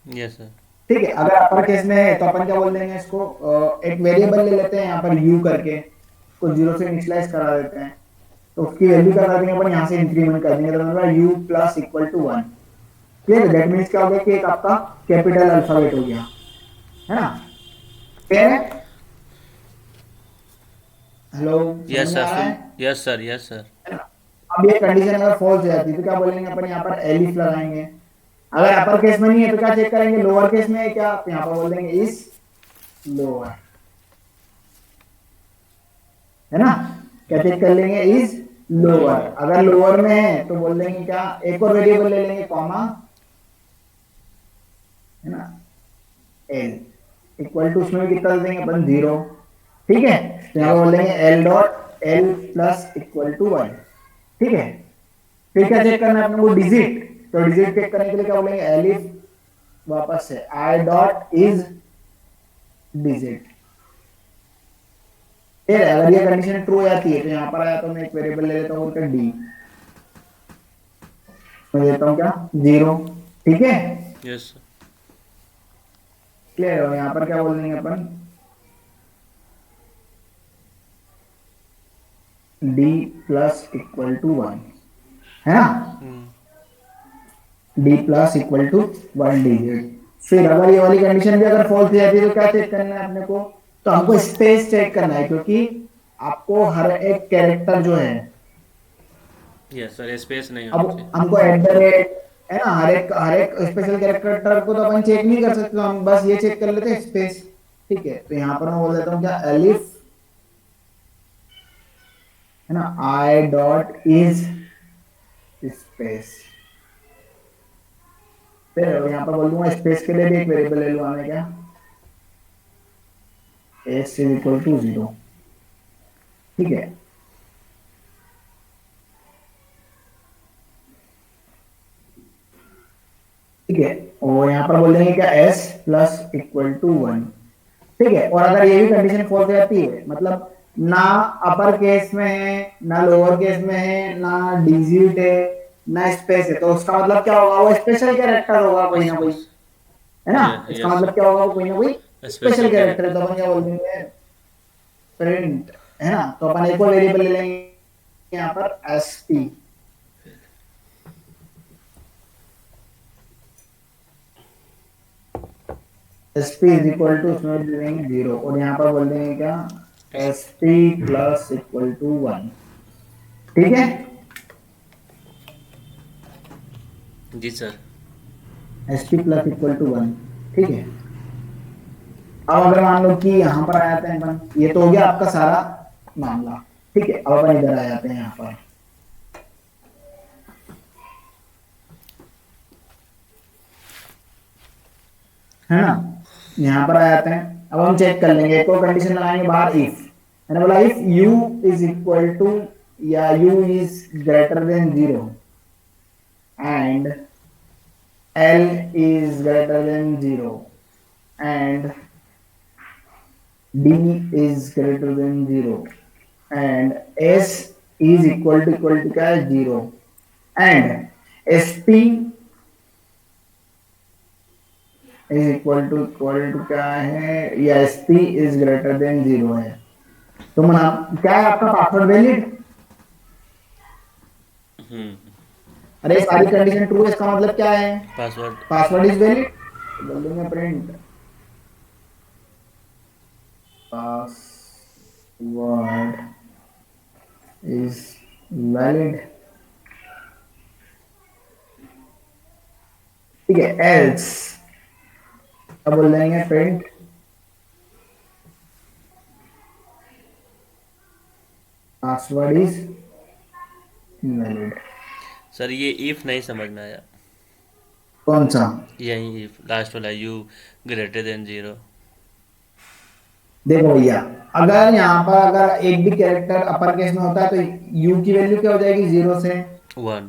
यस सर। ठीक है, अगर अपर केस में है तो अपन क्या बोल देंगे इसको, एक वेरिएबल ले लेते हैं यहाँ पर यू करके, को जीरो से इनिशियलाइज करा देते हैं। तो उसकी वैल्यू क्या कर देंगे अपन, यहाँ से इंक्रीमेंट कर देंगे। तो मतलब यू प्लस इक्वल टू 1। ठीक है, दैट मीन्स क्या हो गया कि एक आपका कैपिटल अल्फाबेट हो गया, है ना। क्लियर है? हेलो, यस समझ में सर आ रहा सुन। है? Yes sir. Yes sir. अब ये कंडीशन अगर फॉल्स हो जाती है तो क्या बोलेंगे अपन, यहाँ पर एलिफ लगाएंगे। अगर अपर केस में नहीं है तो क्या चेक करेंगे, लोअर केस में है क्या, तो यहाँ पर बोल देंगे इज लोअर, है ना। क्या चेक कर लेंगे, इज लोअर। अगर लोअर में है तो बोल देंगे क्या, एक और वेरिएबल ले लेंगे, कॉमा, है ना, एल इक्वल टू, उसमें कितना दे देंगे अपन, 0। ठीक है, तो यहाँ बोल देंगे L dot L plus equal to 1। ठीक है, फिर क्या चेक करना है अपने को, डिजिट। तो डिजिट चेक करने के लिए क्या बोलेंगे, एलिफ वापस से आई डॉट इज डिजिट। फिर अगर ये कंडीशन ट्रू हो जाती है तो यहाँ पर आया तो मैं एक वेरिएबल ले लेता हूँ डी, मैं देता हूँ क्या, 0। ठीक है, यस सर। क्लियर हो? यहाँ पर क्या बोल देंगे अपन, डी प्लस इक्वल टू 1, है ना, D plus equal to 1 digit. फिर अगर ये वाली कंडीशन भी अगर फॉल्स हो जाती है तो क्या चेक करना है अपने को, तो हमको स्पेस चेक करना है, क्योंकि आपको हर एक कैरेक्टर जो है, यस सर स्पेस नहीं होना अब चाहिए। हमको एट द रेट, है ना, हर एक स्पेशल कैरेक्टर को तो अपन चेक नहीं कर सकते, तो हम बस ये चेक कर लेते हैं स्पेस। ठीक है, तो यहाँ पर मैं बोल देता हूँ क्या, एलिफ, है ना, आई डॉट इज स्पेस। फिर यहाँ पर बोल दूंगा स्पेस के लिए भी एक वेरिएबल ले लूंगा मैं, क्या, एस इज इक्वल टू 0। ठीक है, ठीक है, और यहाँ पर बोल देंगे क्या, s प्लस इक्वल टू 1। ठीक है, और अगर ये भी कंडीशन फॉल्स हो जाती है, मतलब ना अपर केस में है, ना लोअर केस में है, ना डिजिट है, ना स्पेस है, तो उसका मतलब क्या होगा, वो स्पेशल कैरेक्टर होगा कोई ना कोई, है ना। इसका यस मतलब क्या होगा, वो कोई ना कोई सर, स्पेशल स्पेशल कैरेक्टर है, कैरेक्टर। तो अपन क्या बोल देंगे, प्रिंट, है ना। तो अपन एक और वेरिएबल ले लेंगे यहाँ पर S P, S P is equal to, उसमें दे देंगे 0, और यहाँ पर बोल देंगे क्या, s p plus equal to 1। ठीक है, जी sir. S p plus equal to 1। ठीक है, अब अगर मान लो कि यहाँ पर आ जाते हैं अपन, ये तो हो गया आपका सारा मामला। ठीक है, अब अपन इधर आ जाते हैं यहाँ पर, है ना। यहाँ पर आ जाते हैं, अब हम चेक कर लेंगे, एक और कंडीशन लगाएंगे बाहर, इफ, मैंने बोला if u is equal to, या u is greater than 0 and l is greater than 0 and d is greater than 0 and s is equal to क्या है, 0 and sp is equal to क्या है, या sp इज ग्रेटर देन 0 है, तो मना क्या है आपका पासवर्ड वैलिड। हम्म। अरे सारी कंडीशन ट्रू है, इसका मतलब क्या है, पासवर्ड। Password is valid. बोल दूंगा प्रिंट पासवर्ड इज वैलिड। ठीक है, एल्स अब बोल देंगे print password is invalid. Sir ये इफ नहीं समझ में आया। कौन सा, यही इफ लास्ट वाला, यू ग्रेटर देन 0। देखो भैया, अगर यहाँ पर अगर एक भी कैरेक्टर अपर केस में होता है तो यू की वैल्यू क्या हो जाएगी, 0 से। 1।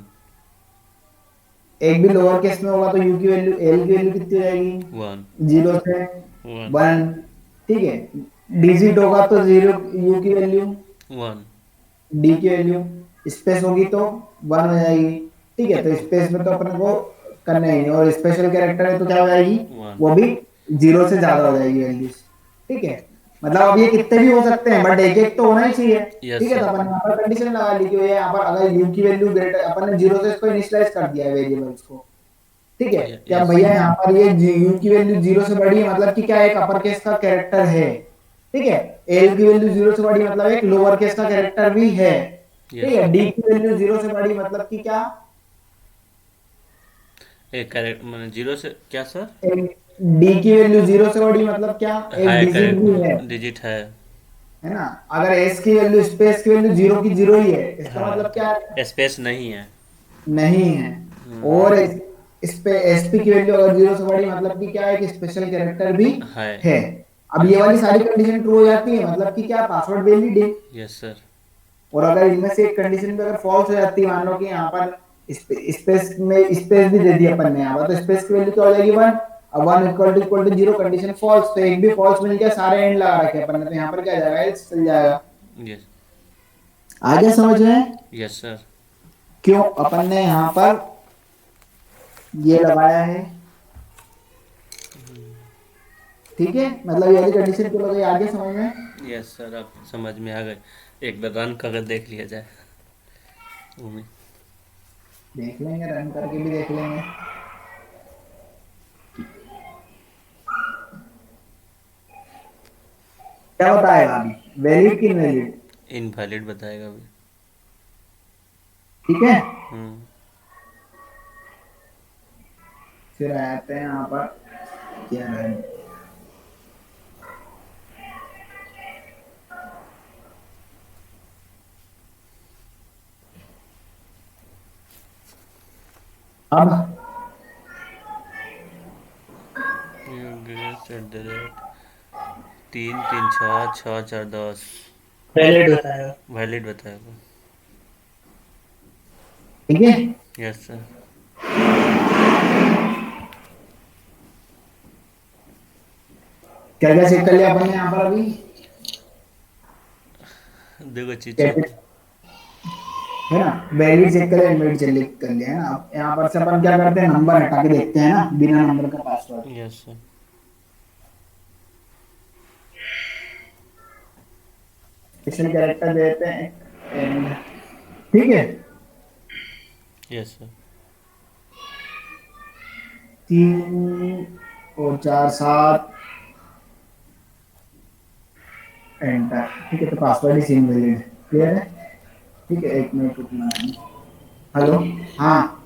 एक भी लोअर केस में होगा तो यू की वैल्यू, एल की वैल्यू कितनी हो जाएगी, 1। 0 से 1। 1। ठीक है, डिजिट होगा तो 0, यू की वैल्यू, 1। डी की वैल्यू, स्पेस होगी तो 1 हो जाएगी। ठीक है, तो स्पेस में तो अपने को करना ही नहीं, और स्पेशल कैरेक्टर है तो क्या हो जाएगी, 1। वो भी 0 से ज्यादा हो जाएगी वैल्यूज। ठीक है, मतलब अब ये कितने भी हो सकते हैं, बट एक एक तो होना ही चाहिए। यस ठीक है, तो सर। अपन यहाँ पर कंडीशन लगा ली कि ये यहाँ पर अगर यू की वैल्यू ग्रेटर, अपन ने 0 से इसको इनिशियलाइज कर दिया है वेरिएबल्स को। ठीक है, क्या यस। भैया यहाँ पर ये यू की वैल्यू 0 से बड़ी है, मतलब कि क्या एक अपर केस का कैरेक्टर है। ठीक है, एल की वैल्यू 0 से बड़ी मतलब एक लोअर केस का कैरेक्टर भी है। ठीक यस। है, डी की वैल्यू 0 से बड़ी मतलब कि क्या, एक कैरेक्टर मैंने 0 से क्या सर? डी की वैल्यू 0 से बड़ी मतलब क्या, एक हाई डिजिट भी है कैरेक्टर डिजिट है। है ना। अगर एस की वैल्यू, स्पेस की वैल्यू 0 की 0 ही है, इसका मतलब क्या है, हाँ, स्पेस नहीं है। नहीं है। और इस पे एसपी की वैल्यू अगर 0 से बड़ी मतलब कि क्या है, कि स्पेशल कैरेक्टर भी है। है। अब ये वाली सारी कंडीशन ट्रू हो जाती है, मतलब कि क्या, पासवर्ड वैलिड है। Yes sir. और अगर इनमें से एक कंडीशन भी अगर फॉल्स हो जाती है, मान लो कि यहाँ पर स्पेस में स्पेस भी दे दिया अपन ने यहाँ पर, तो स्पेस की वैल्यू क्या हो जाएगी, 1। अब 1 इक्वल टू 0, कंडीशन फॉल्स, तो एक भी फॉल्स मिल गया, सारे एंड लगा रखे अपन ने, तो यहाँ पर क्या जाएगा, एल्स चल जाएगा। यस। आगे समझ में, यस सर। क्यों अपन ने यहाँ पर ये लगाया है। ठीक है, मतलब ये वाली कंडीशन क्यों लगाई, आगे समझ में। यस सर, अब समझ में आ गए। एक बार रन करके देख लिया जाए। उम्मीद। देख लेंगे, रन करके भी देख लेंगे। क्या बताएगा अभी, वैलिड कि इनवैलिड। इनवैलिड बताएगा अभी। ठीक है, हम्म। फिर आते हैं यहाँ पर, क्या है, अब तीन तीन छः छः चार 10 वैलिड बताएगा। वैलिड बताएगा। ठीक है, यस सर। क्या क्या चेक कर लिया अपन ने यहाँ पर अभी, देखो चीज चेक। कैपिटल है ना, वैलिड चेक कर इनवैलिड चेक कर लिया है ना। अब यहाँ पर से अपन क्या करते हैं, नंबर हटा के देखते हैं ना, बिना नंबर का password. Yes sir. Special character देते हैं and, ठीक है। Yes sir. 3 और 4 7 एंटर। ठीक है, तो पासवर्ड इज इनवैलिड। क्लियर है? ठीक है, एक मिनट रुकना है। हेलो, हाँ,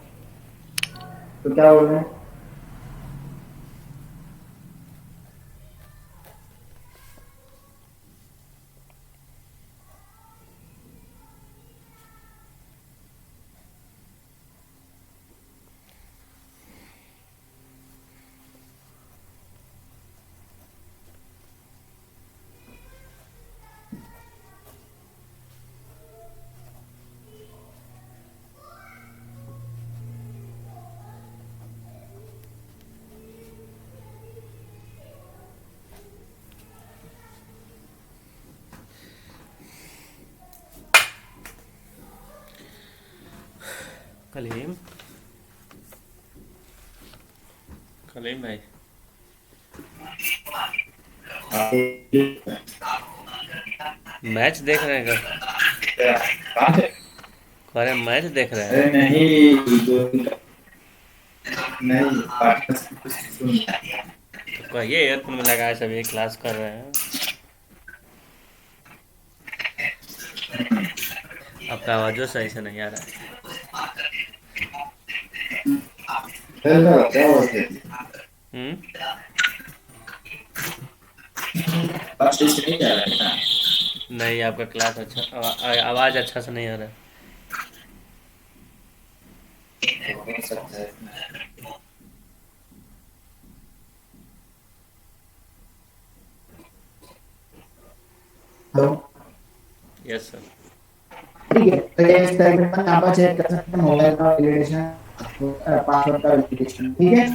तो क्या बोल रहे हैं? कलीम, कलीम भाई, मैच देख रहे हैं क्या? अरे मैच देख रहे अरे हैं? नहीं, नहीं, तो कहिए ईयरफोन में लगाए सभी क्लास कर रहे हैं। आपका आवाज़ो सही से नहीं आ रहा है। हम्म। नहीं, आपका क्लास अच्छा, आवाज़ अच्छा से नहीं आ रहा है। Hello, yes sir. ठीक है, तो ये इस तरह से अपन यहाँ पर चेक कर सकते हैं मोबाइल का वैलिडेशन, पासवर्ड का वैलिडेशन। ठीक है,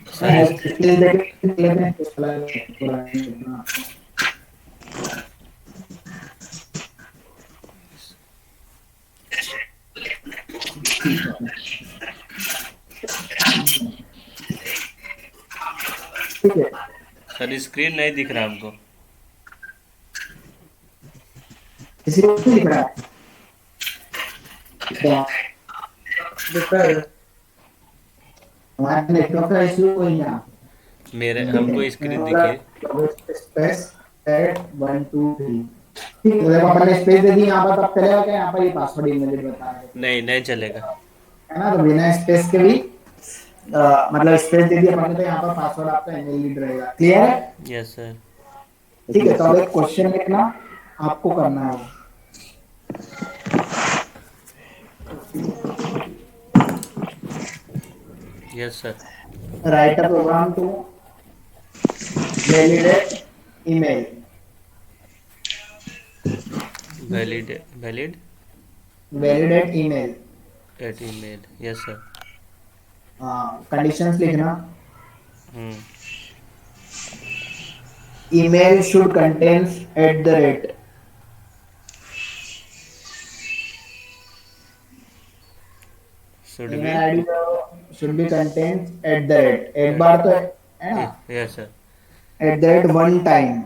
सर स्किल देख लेते हैं कुछ अलग। ठीक है, सर स्क्रीन नहीं दिख रहा हमको। किसी को नहीं दिख रहा है? दिख रहा है। हमारे नेटवर्क का इशू कोई नहीं है। मेरे ठीक हमको स्क्रीन दिखी। है, स्पेस एट 1 2 3। ठीक है, तो देखो अपन ने स्पेस दे दी यहाँ पर, तब चलेगा क्या? यहाँ पर ये पासवर्ड इनवैलिड बता रहे थे, नहीं, नहीं चलेगा। है ना? तो बिना स्पेस के भी मतलब स्पेस दे दिया अपन ने, तो यहाँ पर पासवर्ड आपका इनवैलिड रहेगा। क्लियर है? Yes sir. ठीक है, तो अब एक क्वेश्चन लिखना आपको करना है। Yes sir. Write a program to validate email. Valid, valid validate email. At email. Yes sir. Conditions लिखना। Hmm. Email should contains at the rate. Should email be. ID should be contains at the rate, एक बार तो है ना, yes sir. At the rate one time.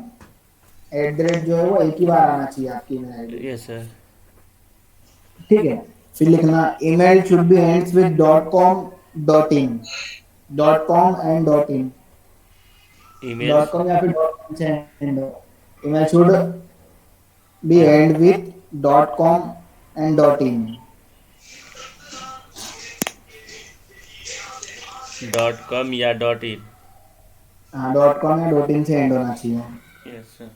At the rate जो है वो एक ही बार आना चाहिए आपकी ईमेल आईडी। Yes sir. ठीक है, फिर लिखना email should be ends with dot com dot in. Dot com and dot in. Email. Dot com या फिर डॉट कॉम से एंड हो। Email should be and with dot com and dot in. Dot com या dot in. हाँ, dot com या dot in से and होना चाहिए। Yes sir.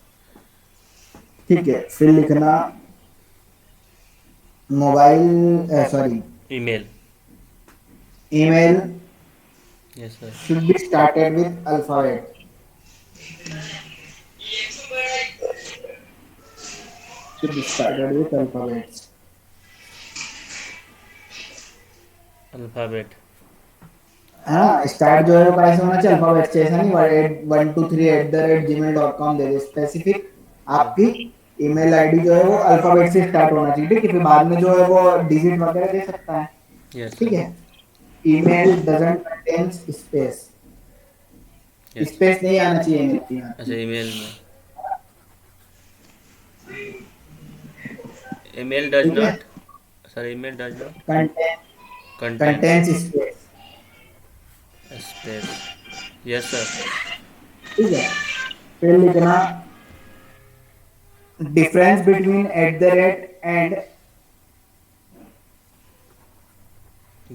ठीक है, फिर लिखना mobile sorry email. Email yes sir. should be started with alphabet. Should be started with alphabets. Alphabet. हाँ, स्टार्ट जो है वो कैसे होना चाहिए? अल्फाबेट से। ऐसा नहीं 1 2 3 @gmail.com दे दे, स्पेसिफिक आपकी ईमेल आईडी जो है वो अल्फाबेट से स्टार्ट होना चाहिए, ठीक है, फिर बाद में जो है वो डिजिट वगैरह दे सकता है, यस ठीक सर। है। Email doesn't contains space, yes. Space नहीं आना चाहिए ईमेल में अच्छा, आपकी। ईमेल में ईमेल डज ठीक है, not, sir email does not contain contents contains space, space. Yes sir. ठीक है। फिर लिखना difference between eight the rate and,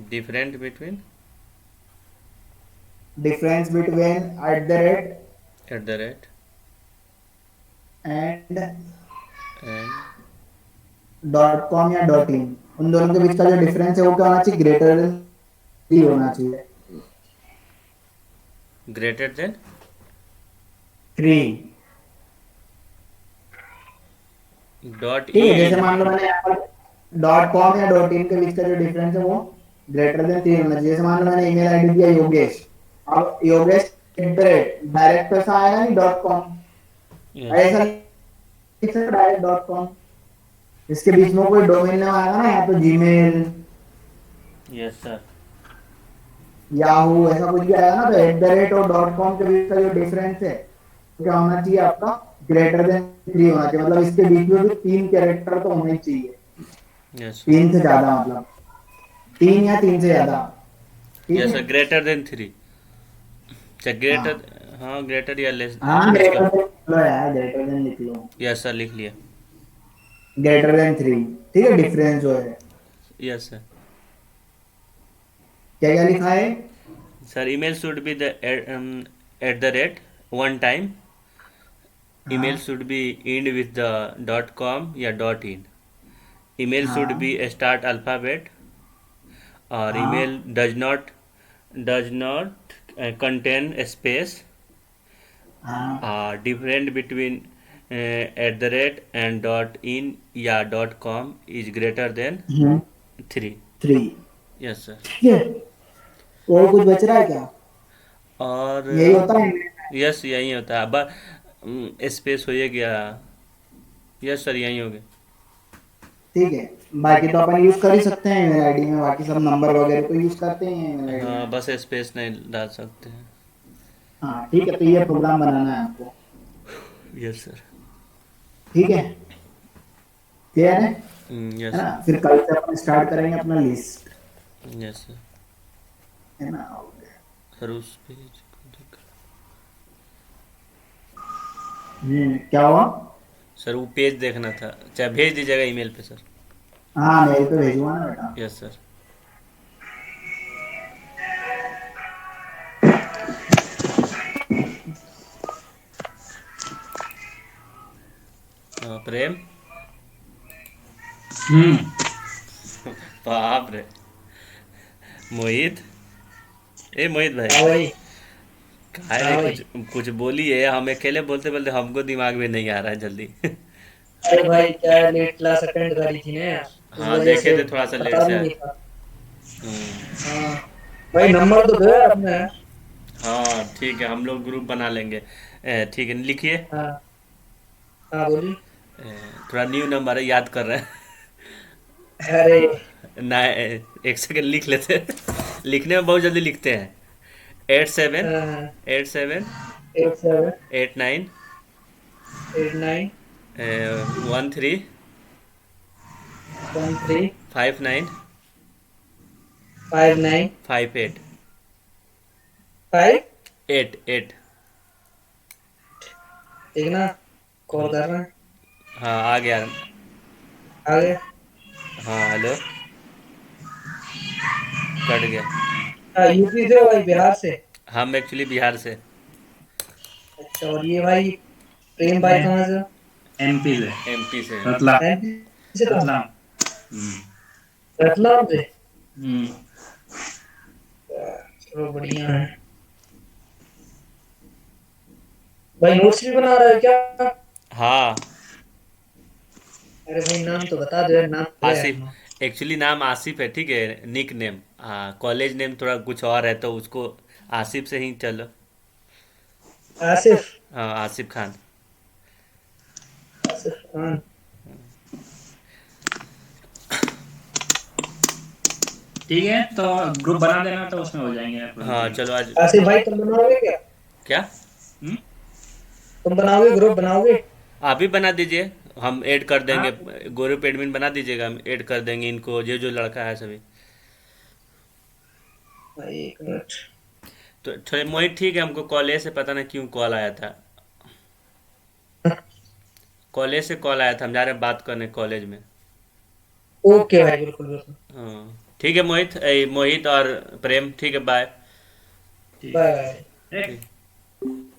different between difference between eight the rate at the rate and and dot com या dot in, उन दोनों के बीच का जो डिफरेंस है वो क्या होना चाहिए, ग्रेटर देन 3 होना चाहिए, ग्रेटर देन 3, डॉट ठीक है। जैसे इन। मान लो मैंने यहाँ पर डॉट कॉम या डॉट इन के बीच का जो डिफरेंस है वो ग्रेटर देन 3 होना चाहिए। जैसे मान लो मैंने ईमेल आईडी दिया योगेश, अब योगेश डायरेक्ट पैसा आएगा नहीं डॉट कॉम, यस। ऐसा लिख सकते डायरेक्ट डॉट कॉम, इसके बीच में कोई डोमेन नेम आएगा ना, या तो जीमेल, यस सर। याहू, ऐसा कुछ भी आएगा ना, तो एट द रेट और डॉट कॉम के बीच का जो डिफरेंस है वो क्या होना चाहिए आपका, ग्रेटर देन 3 होना चाहिए, मतलब इसके बीच में भी 3 कैरेक्टर तो होने ही चाहिए, यस। 3 से ज्यादा, मतलब 3 या 3 से ज्यादा, ठीक यस है। Sir, greater than 3। अच्छा, हाँ ग्रेटर, हाँ ग्रेटर या लेस हाँ, इसका। ग्रेटर देन लिख लो यार, ग्रेटर देन लिख लो, यस सर, लिख लिया। ग्रेटर देन 3, ठीक है। डिफरेंस जो है, यस सर। क्या क्या लिखा है, sir email should be the eight the rate one time, email हाँ should be end with the dot com या dot in, email should be हाँ a start alphabet, और email हाँ does not contain a space, हाँ, different between at the rate and dot in या dot com is greater than 3। 3, yes sir. ठीक है। और कुछ बच रहा है क्या, और यही होता है, यस यही होता है, अब स्पेस हो ही गया। यस सर, यही हो गया। ठीक है। बाकी तो अपन यूज कर ही सकते हैं ईमेल आईडी में, बाकी सब नंबर वगैरह तो यूज करते हैं ईमेल आईडी हाँ, में। बस स्पेस नहीं डाल सकते हैं। हाँ ठीक है, तो ये प्रोग्राम बनाना है आपको, यस सर। ठीक है, क्लियर है यस ना। सर। फिर कल से अपन स्टार्ट करेंगे अपना लिस्ट, यस सर। है ना। सर उस पेज को देख, क्या हुआ, सर वो पेज देखना था, चाहे भेज दीजिएगा ईमेल पे सर। हाँ मेल पे भेजूंगा ना बेटा। Yes sir. प्रेम। बाप रे। मोहित, ए मोहित भाई, हाँ भाई। कहा हाँ रे, भाई। कुछ कुछ बोलिए, हम अकेले बोलते बोलते हमको दिमाग में नहीं आ रहा है जल्दी। अरे भाई क्या लेट क्लास अटेंड करी थी ना यार, उस हाँ वजह देखे से थे, थोड़ा सा लेट पता से भी आए। नहीं था। हम्म, हाँ भाई, नंबर तो दो यार अपने यार। हाँ ठीक है, हम लोग ग्रुप बना लेंगे। ठीक है, लिखिए। हाँ हाँ बोलिए। थोड़ा न्यू नंबर है, याद कर रहे हैं। अरे ना, एक सेकंड लिख लेते हैं। लिखने में बहुत जल्दी लिखते हैं। 87 हाँ, 87 87 89 89 13 13 59 59 58 5। 8 8। ठीक ना, कॉल कर रहे हैं। हाँ आ गया। आगे। हाँ हेलो, कट गया। हाँ, यूपी से हो भाई, बिहार से। हम एक्चुअली बिहार से। अच्छा, और ये भाई प्रेम भाई कहाँ से हो? एमपी से, एमपी से। रतलाम। एमपी से कहाँ? रतलाम। रतलाम से। हम्म। चलो बढ़िया है भाई। नोट्स भी बना रहे हो क्या? हाँ, अरे भाई नाम तो बता दो यार, नाम तो है यार। आसिफ, एक्चुअली नाम आसिफ है, ठीक है, निक नेम। हाँ, कॉलेज नेम थोड़ा कुछ और है, तो उसको आसिफ से ही चलो। आसिफ। हाँ, आसिफ खान। आसिफ हाँ ठीक है, तो ग्रुप बना देना तो उसमें हो जाएंगे अपन हाँ भी। चलो आज आसिफ भाई तुम बनाओगे क्या? क्या हम्म? तुम बनाओगे, ग्रुप बनाओगे? आप ही बना दीजिए, हम ऐड कर हाँ देंगे। ग्रुप एडमिन बना दीजिएगा, हम ऐड कर देंगे इनको, जो जो लड़का है सभी। भाई एक मिनट। तो थोड़े मोहित ठीक है, हमको कॉलेज से पता नहीं क्यों कॉल आया था। कॉलेज से कॉल आया था, हम जा रहे हैं बात करने कॉलेज में। ओके भाई, बिल्कुल बिल्कुल। हाँ ठीक है मोहित, मोहित और प्रेम, ठीक है, बाय। ठीक बाय बाय। है। ठीक।